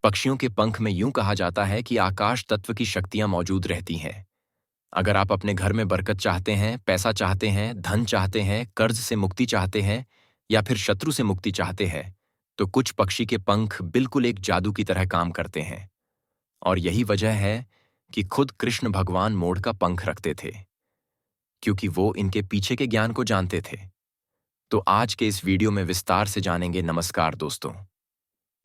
पक्षियों के पंख में यूं कहा जाता है कि आकाश तत्व की शक्तियां मौजूद रहती हैं। अगर आप अपने घर में बरकत चाहते हैं, पैसा चाहते हैं, धन चाहते हैं, कर्ज से मुक्ति चाहते हैं या फिर शत्रु से मुक्ति चाहते हैं, तो कुछ पक्षी के पंख बिल्कुल एक जादू की तरह काम करते हैं। और यही वजह है कि खुद कृष्ण भगवान मोर का पंख रखते थे, क्योंकि वो इनके पीछे के ज्ञान को जानते थे। तो आज के इस वीडियो में विस्तार से जानेंगे। नमस्कार दोस्तों,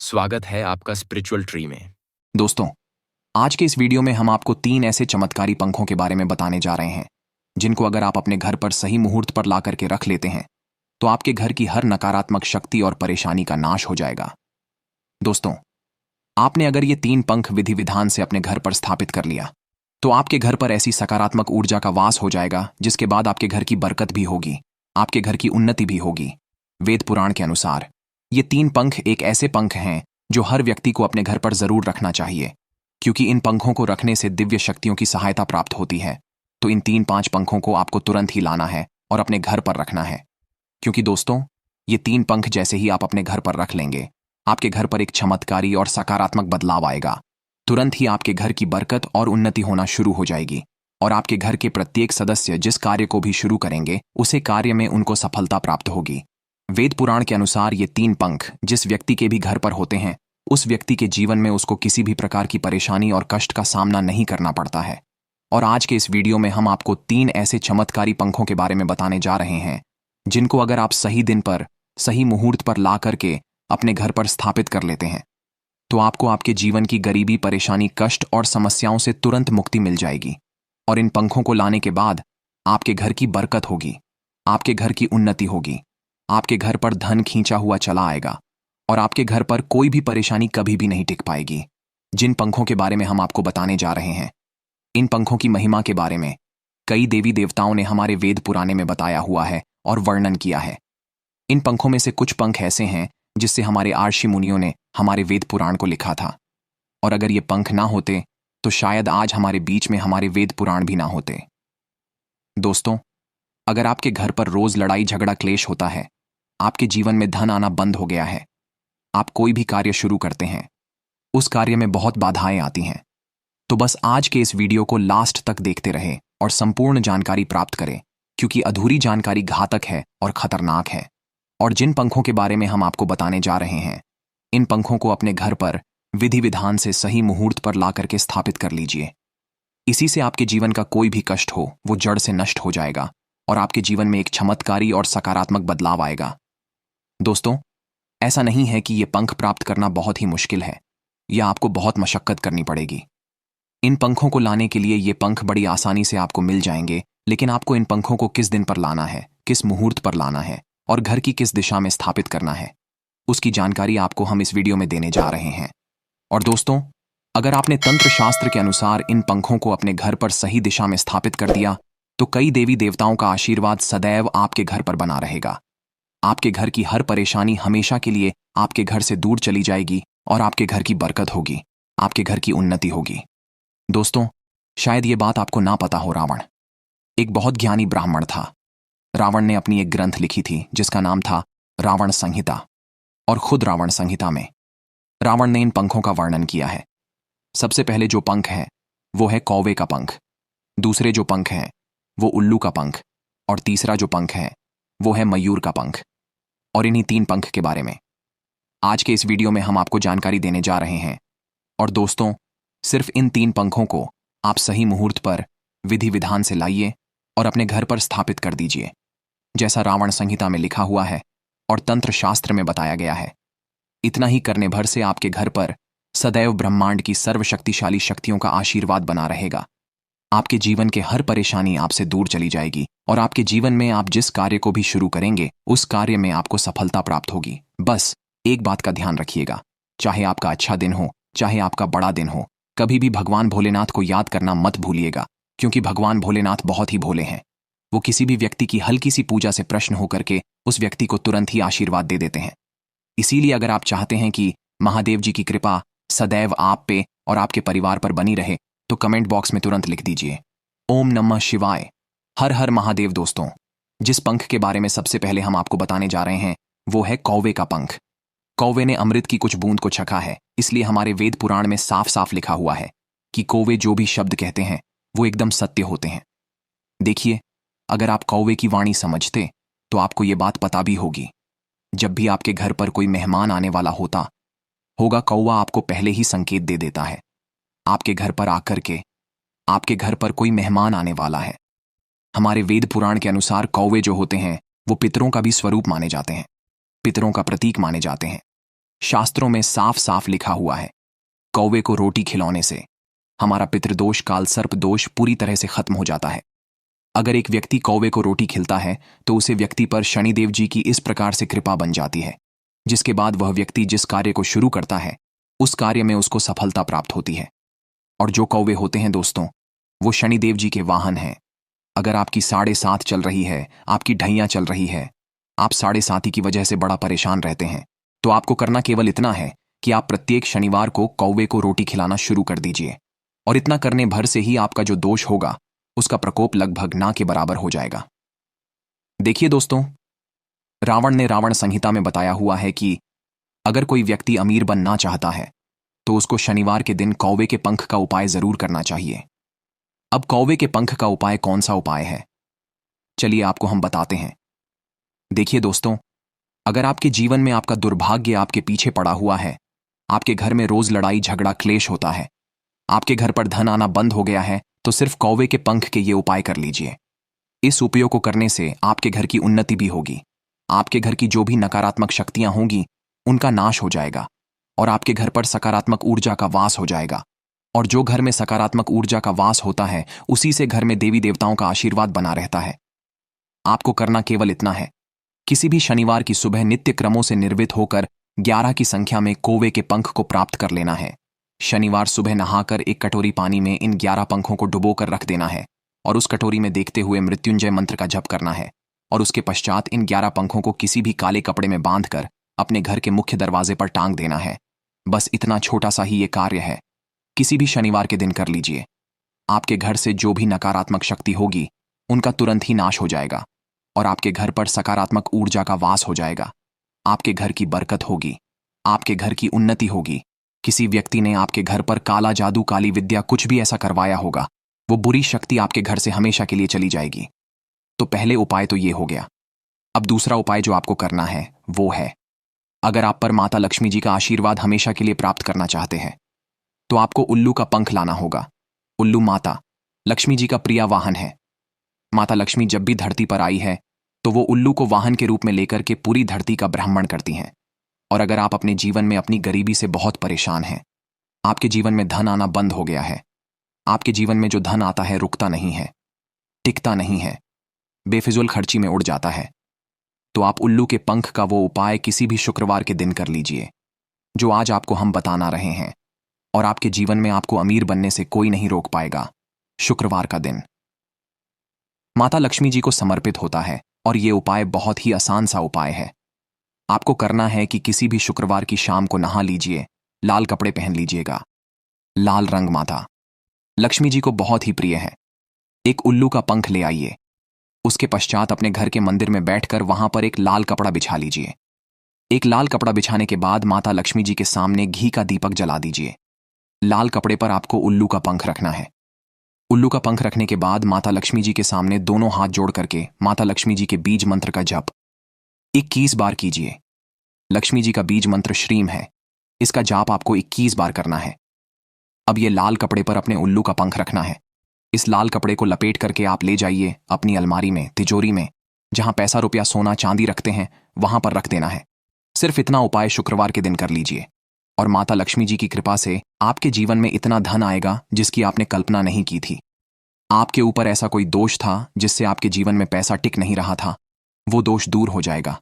स्वागत है आपका स्पिरिचुअल ट्री में। दोस्तों, आज के इस वीडियो में हम आपको 3 ऐसे चमत्कारी पंखों के बारे में बताने जा रहे हैं जिनको अगर आप अपने घर पर सही मुहूर्त पर ला करके रख लेते हैं तो आपके घर की हर नकारात्मक शक्ति और परेशानी का नाश हो जाएगा। दोस्तों, आपने अगर ये 3 पंख विधि विधान से अपने घर पर स्थापित कर लिया तो आपके घर पर ऐसी सकारात्मक ऊर्जा का वास हो जाएगा जिसके बाद आपके घर की बरकत भी होगी, आपके घर की उन्नति भी होगी। वेद पुराण के अनुसार ये 3 पंख एक ऐसे पंख हैं जो हर व्यक्ति को अपने घर पर जरूर रखना चाहिए, क्योंकि इन पंखों को रखने से दिव्य शक्तियों की सहायता प्राप्त होती है। तो इन 3-5 पंखों को आपको तुरंत ही लाना है और अपने घर पर रखना है, क्योंकि दोस्तों, ये 3 पंख जैसे ही आप अपने घर पर रख लेंगे, आपके घर पर एक चमत्कारी और सकारात्मक बदलाव आएगा। तुरंत ही आपके घर की बरकत और उन्नति होना शुरू हो जाएगी और आपके घर के प्रत्येक सदस्य जिस कार्य को भी शुरू करेंगे उसे कार्य में उनको सफलता प्राप्त होगी। वेद पुराण के अनुसार ये 3 पंख जिस व्यक्ति के भी घर पर होते हैं, उस व्यक्ति के जीवन में उसको किसी भी प्रकार की परेशानी और कष्ट का सामना नहीं करना पड़ता है। और आज के इस वीडियो में हम आपको 3 ऐसे चमत्कारी पंखों के बारे में बताने जा रहे हैं जिनको अगर आप सही दिन पर, सही मुहूर्त पर ला करके अपने घर पर स्थापित कर लेते हैं तो आपको आपके जीवन की गरीबी, परेशानी, कष्ट और समस्याओं से तुरंत मुक्ति मिल जाएगी। और इन पंखों को लाने के बाद आपके घर की बरकत होगी, आपके घर की उन्नति होगी, आपके घर पर धन खींचा हुआ चला आएगा और आपके घर पर कोई भी परेशानी कभी भी नहीं टिक पाएगी। जिन पंखों के बारे में हम आपको बताने जा रहे हैं, इन पंखों की महिमा के बारे में कई देवी देवताओं ने हमारे वेद पुराने में बताया हुआ है और वर्णन किया है। इन पंखों में से कुछ पंख ऐसे हैं जिससे हमारे आर्षि मुनियों ने हमारे वेद पुराण को लिखा था, और अगर ये पंख ना होते तो शायद आज हमारे बीच में हमारे वेद पुराण भी ना होते। दोस्तों, अगर आपके घर पर रोज लड़ाई झगड़ा क्लेश होता है, आपके जीवन में धन आना बंद हो गया है, आप कोई भी कार्य शुरू करते हैं, उस कार्य में बहुत बाधाएं आती हैं, तो बस आज के इस वीडियो को लास्ट तक देखते रहे और संपूर्ण जानकारी प्राप्त करें, क्योंकि अधूरी जानकारी घातक है और खतरनाक है। और जिन पंखों के बारे में हम आपको बताने जा रहे हैं, इन पंखों को अपने घर पर विधि विधान से सही मुहूर्त पर ला करके स्थापित कर लीजिए। इसी से आपके जीवन का कोई भी कष्ट हो वो जड़ से नष्ट हो जाएगा और आपके जीवन में एक चमत्कारी और सकारात्मक बदलाव आएगा। दोस्तों, ऐसा नहीं है कि ये पंख प्राप्त करना बहुत ही मुश्किल है या आपको बहुत मशक्कत करनी पड़ेगी। इन पंखों को लाने के लिए ये पंख बड़ी आसानी से आपको मिल जाएंगे, लेकिन आपको इन पंखों को किस दिन पर लाना है, किस मुहूर्त पर लाना है और घर की किस दिशा में स्थापित करना है, उसकी जानकारी आपको हम इस वीडियो में देने जा रहे हैं। और दोस्तों, अगर आपने तंत्र शास्त्र के अनुसार इन पंखों को अपने घर पर सही दिशा में स्थापित कर दिया तो कई देवी देवताओं का आशीर्वाद सदैव आपके घर पर बना रहेगा। आपके घर की हर परेशानी हमेशा के लिए आपके घर से दूर चली जाएगी और आपके घर की बरकत होगी, आपके घर की उन्नति होगी। दोस्तों, शायद ये बात आपको ना पता हो, रावण एक बहुत ज्ञानी ब्राह्मण था। रावण ने अपनी एक ग्रंथ लिखी थी जिसका नाम था रावण संहिता, और खुद रावण संहिता में रावण ने इन पंखों का वर्णन किया है। सबसे पहले जो पंख है वो है कौवे का पंख, दूसरे जो पंख हैं वो उल्लू का पंख, और तीसरा जो पंख है वो है मयूर का पंख। और इन्हीं 3 पंख के बारे में आज के इस वीडियो में हम आपको जानकारी देने जा रहे हैं। और दोस्तों, सिर्फ इन 3 पंखों को आप सही मुहूर्त पर विधि विधान से लाइए और अपने घर पर स्थापित कर दीजिए, जैसा रावण संहिता में लिखा हुआ है और तंत्र शास्त्र में बताया गया है। इतना ही करने भर से आपके घर पर सदैव ब्रह्मांड की सर्वशक्तिशाली शक्तियों का आशीर्वाद बना रहेगा। आपके जीवन के हर परेशानी आपसे दूर चली जाएगी और आपके जीवन में आप जिस कार्य को भी शुरू करेंगे उस कार्य में आपको सफलता प्राप्त होगी। बस एक बात का ध्यान रखिएगा, चाहे आपका अच्छा दिन हो, चाहे आपका बड़ा दिन हो, कभी भी भगवान भोलेनाथ को याद करना मत भूलिएगा, क्योंकि भगवान भोलेनाथ बहुत ही भोले हैं। वो किसी भी व्यक्ति की हल्की सी पूजा से प्रश्न होकर के उस व्यक्ति को तुरंत ही आशीर्वाद दे देते हैं। इसीलिए अगर आप चाहते हैं कि महादेव जी की कृपा सदैव आप पे और आपके परिवार पर बनी रहे तो कमेंट बॉक्स में तुरंत लिख दीजिए ओम नमः शिवाय, हर हर महादेव। दोस्तों, जिस पंख के बारे में सबसे पहले हम आपको बताने जा रहे हैं वो है कौवे का पंख। कौवे ने अमृत की कुछ बूंद को चखा है, इसलिए हमारे वेद पुराण में साफ साफ लिखा हुआ है कि कौवे जो भी शब्द कहते हैं वो एकदम सत्य होते हैं। देखिए, अगर आप कौवे की वाणी समझते तो आपको ये बात पता भी होगी। जब भी आपके घर पर कोई मेहमान आने वाला होता होगा, कौवा आपको पहले ही संकेत दे देता है आपके घर पर आकर के आपके घर पर कोई मेहमान आने वाला है। हमारे वेद पुराण के अनुसार कौवे जो होते हैं वो पितरों का भी स्वरूप माने जाते हैं, पितरों का प्रतीक माने जाते हैं। शास्त्रों में साफ साफ लिखा हुआ है, कौवे को रोटी खिलौने से हमारा पितृदोष काल सर्प दोष पूरी तरह से खत्म हो जाता है। अगर एक व्यक्ति कौवे को रोटी खिलता है तो उसे व्यक्ति पर शनिदेव जी की इस प्रकार से कृपा बन जाती है, जिसके बाद वह व्यक्ति जिस कार्य को शुरू करता है उस कार्य में उसको सफलता प्राप्त होती है। और जो कौवे होते हैं दोस्तों, वो शनिदेव जी के वाहन हैं। अगर आपकी 7.5 चल रही है, आपकी ढैया चल रही है, आप 7.5 की वजह से बड़ा परेशान रहते हैं, तो आपको करना केवल इतना है कि आप प्रत्येक शनिवार को कौवे को रोटी खिलाना शुरू कर दीजिए। और इतना करने भर से ही आपका जो दोष होगा उसका प्रकोप लगभग ना के बराबर हो जाएगा। देखिए दोस्तों, रावण ने रावण संहिता में बताया हुआ है कि अगर कोई व्यक्ति अमीर बनना चाहता है तो उसको शनिवार के दिन कौवे के पंख का उपाय जरूर करना चाहिए। अब कौवे के पंख का उपाय कौन सा उपाय है, चलिए आपको हम बताते हैं। देखिए दोस्तों, अगर आपके जीवन में आपका दुर्भाग्य आपके पीछे पड़ा हुआ है, आपके घर में रोज लड़ाई झगड़ा क्लेश होता है, आपके घर पर धन आना बंद हो गया है, तो सिर्फ कौवे के पंख के ये उपाय कर लीजिए। इस उपायों को करने से आपके घर की उन्नति भी होगी, आपके घर की जो भी नकारात्मक शक्तियां होंगी उनका नाश हो जाएगा और आपके घर पर सकारात्मक ऊर्जा का वास हो जाएगा। और जो घर में सकारात्मक ऊर्जा का वास होता है उसी से घर में देवी देवताओं का आशीर्वाद बना रहता है। आपको करना केवल इतना है, किसी भी शनिवार की सुबह नित्य क्रमों से निर्मित होकर 11 की संख्या में कौवे के पंख को प्राप्त कर लेना है। शनिवार सुबह नहाकर एक कटोरी पानी में इन 11 पंखों को डुबोकर रख देना है और उस कटोरी में देखते हुए मृत्युंजय मंत्र का जप करना है। और उसके पश्चात इन 11 पंखों को किसी भी काले कपड़े में बांधकर अपने घर के मुख्य दरवाजे पर टांग देना है। बस इतना छोटा सा ही ये कार्य है, किसी भी शनिवार के दिन कर लीजिए। आपके घर से जो भी नकारात्मक शक्ति होगी उनका तुरंत ही नाश हो जाएगा और आपके घर पर सकारात्मक ऊर्जा का वास हो जाएगा। आपके घर की बरकत होगी, आपके घर की उन्नति होगी। किसी व्यक्ति ने आपके घर पर काला जादू, काली विद्या कुछ भी ऐसा करवाया होगा, वो बुरी शक्ति आपके घर से हमेशा के लिए चली जाएगी। तो पहले उपाय तो ये हो गया। अब दूसरा उपाय जो आपको करना है वो है, अगर आप पर माता लक्ष्मी जी का आशीर्वाद हमेशा के लिए प्राप्त करना चाहते हैं तो आपको उल्लू का पंख लाना होगा। उल्लू माता लक्ष्मी जी का प्रिय वाहन है। माता लक्ष्मी जब भी धरती पर आई है तो वो उल्लू को वाहन के रूप में लेकर के पूरी धरती का भ्रमण करती हैं। और अगर आप अपने जीवन में अपनी गरीबी से बहुत परेशान हैं, आपके जीवन में धन आना बंद हो गया है, आपके जीवन में जो धन आता है रुकता नहीं है, टिकता नहीं है, बेफिजुल खर्ची में उड़ जाता है, तो आप उल्लू के पंख का वो उपाय किसी भी शुक्रवार के दिन कर लीजिए जो आज आपको हम बताना रहे हैं। और आपके जीवन में आपको अमीर बनने से कोई नहीं रोक पाएगा। शुक्रवार का दिन माता लक्ष्मी जी को समर्पित होता है और ये उपाय बहुत ही आसान सा उपाय है। आपको करना है कि किसी भी शुक्रवार की शाम को नहा लीजिए, लाल कपड़े पहन लीजिएगा। लाल रंग माता लक्ष्मी जी को बहुत ही प्रिय है। एक उल्लू का पंख ले आइए, उसके पश्चात अपने घर के मंदिर में बैठकर वहां पर एक लाल कपड़ा बिछा लीजिए। एक लाल कपड़ा बिछाने के बाद माता लक्ष्मी जी के सामने घी का दीपक जला दीजिए। लाल कपड़े पर आपको उल्लू का पंख रखना है। उल्लू का पंख रखने के बाद माता लक्ष्मी जी के सामने दोनों हाथ जोड़ करके माता लक्ष्मी जी के बीज मंत्र का जप 21 बार कीजिए। लक्ष्मी जी का बीज मंत्र श्रीम है, इसका जाप आपको 21 बार करना है। अब ये लाल कपड़े पर अपने उल्लू का पंख रखना है। इस लाल कपड़े को लपेट करके आप ले जाइए अपनी अलमारी में, तिजोरी में, जहां पैसा रुपया सोना चांदी रखते हैं वहां पर रख देना है। सिर्फ इतना उपाय शुक्रवार के दिन कर लीजिए और माता लक्ष्मी जी की कृपा से आपके जीवन में इतना धन आएगा जिसकी आपने कल्पना नहीं की थी। आपके ऊपर ऐसा कोई दोष था जिससे आपके जीवन में पैसा टिक नहीं रहा था, वो दोष दूर हो जाएगा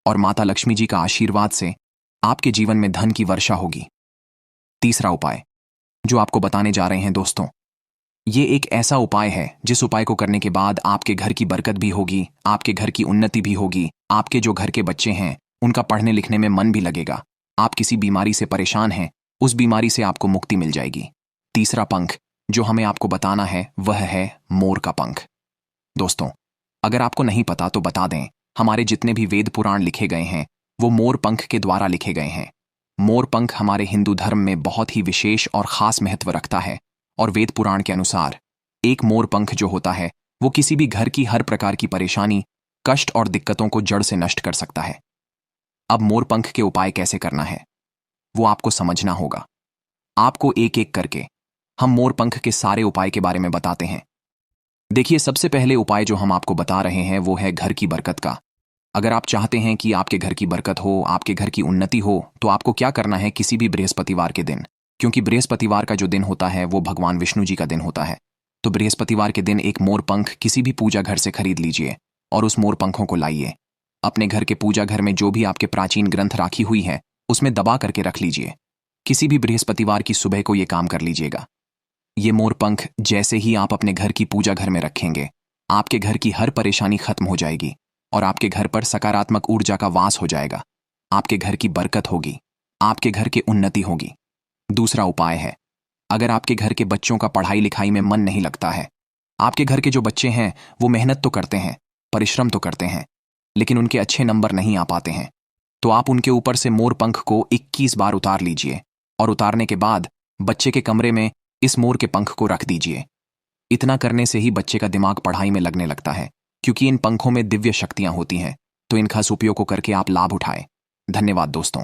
और माता लक्ष्मी जी का आशीर्वाद से आपके जीवन में धन की वर्षा होगी। तीसरा उपाय जो आपको बताने जा रहे हैं दोस्तों, ये एक ऐसा उपाय है जिस उपाय को करने के बाद आपके घर की बरकत भी होगी, आपके घर की उन्नति भी होगी, आपके जो घर के बच्चे हैं उनका पढ़ने लिखने में मन भी लगेगा। आप किसी बीमारी से परेशान हैं, उस बीमारी से आपको मुक्ति मिल जाएगी। तीसरा पंख जो हमें आपको बताना है वह है मोर का पंख। दोस्तों, अगर आपको नहीं पता तो बता दें, हमारे जितने भी वेद पुराण लिखे गए हैं वो मोर पंख के द्वारा लिखे गए हैं। मोर पंख हमारे हिंदू धर्म में बहुत ही विशेष और खास महत्व रखता है और वेद पुराण के अनुसार एक मोर पंख जो होता है वो किसी भी घर की हर प्रकार की परेशानी, कष्ट और दिक्कतों को जड़ से नष्ट कर सकता है। अब मोर पंख के उपाय कैसे करना है वो आपको समझना होगा। आपको एक एक करके हम मोर पंख के सारे उपाय के बारे में बताते हैं। देखिए, सबसे पहले उपाय जो हम आपको बता रहे हैं वो है घर की बरकत का। अगर आप चाहते हैं कि आपके घर की बरकत हो, आपके घर की उन्नति हो, तो आपको क्या करना है, किसी भी बृहस्पतिवार के दिन, क्योंकि बृहस्पतिवार का जो दिन होता है वो भगवान विष्णु जी का दिन होता है, तो बृहस्पतिवार के दिन एक मोर पंख किसी भी पूजा घर से खरीद लीजिए और उस मोर पंखों को लाइए। अपने घर के पूजा घर में जो भी आपके प्राचीन ग्रंथ राखी हुई है उसमें दबा करके रख लीजिए। किसी भी बृहस्पतिवार की सुबह को ये काम कर लीजिएगा। ये मोर पंख जैसे ही आप अपने घर की पूजा घर में रखेंगे, आपके घर की हर परेशानी खत्म हो जाएगी और आपके घर पर सकारात्मक ऊर्जा का वास हो जाएगा। आपके घर की बरकत होगी, आपके घर की उन्नति होगी। दूसरा उपाय है, अगर आपके घर के बच्चों का पढ़ाई लिखाई में मन नहीं लगता है, आपके घर के जो बच्चे हैं वो मेहनत तो करते हैं, परिश्रम तो करते हैं, लेकिन उनके अच्छे नंबर नहीं आ पाते हैं, तो आप उनके ऊपर से मोर पंख को 21 बार उतार लीजिए और उतारने के बाद बच्चे के कमरे में इस मोर के पंख को रख दीजिए। इतना करने से ही बच्चे का दिमाग पढ़ाई में लगने लगता है, क्योंकि इन पंखों में दिव्य शक्तियां होती हैं। तो इन खास उपायों को करके आप लाभ उठाएं। धन्यवाद दोस्तों।